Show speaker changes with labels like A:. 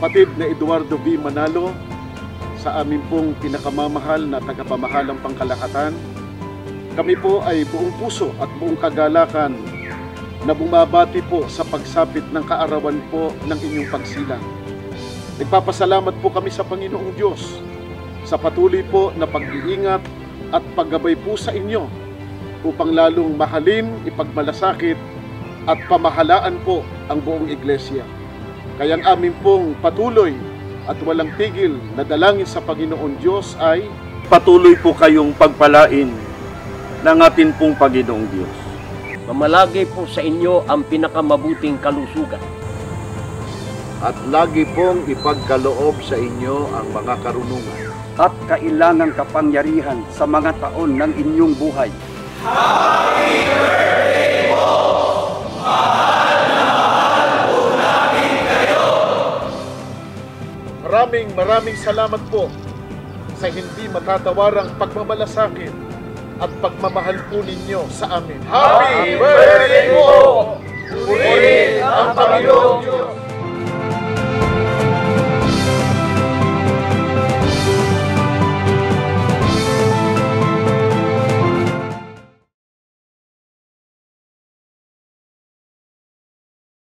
A: kapatid na Eduardo V. Manalo, sa amin pong pinakamamahal na tagapamahalang pangkalahatan, kami po ay buong puso at buong kagalakan na bumabati po sa pagsapit ng kaarawan po ng inyong pagsilang. Nagpapasalamat po kami sa Panginoong Diyos sa patuloy po na pag-iingat at paggabay po sa inyo upang lalong mahalin, ipagmalasakit at pamahalaan po ang buong iglesia. Kaya ang amin pong patuloy at walang tigil na dalangin sa Panginoon Diyos ay
B: patuloy po kayong pagpalain ng atin pong Panginoong Diyos.
C: Mamalagay po sa inyo ang pinakamabuting kalusugan.
D: At lagi pong ipagkaloob sa inyo ang mga karunungan.
E: At kailangang kapangyarihan sa mga taon ng inyong buhay.
F: Happy birthday po! Mahal na mahal po namin kayo!
A: Maraming salamat po sa hindi matatawarang pagmamalasakit at pagmamahal po ninyo sa amin. Happy birthday po! Purihin ang Panginoong Diyos!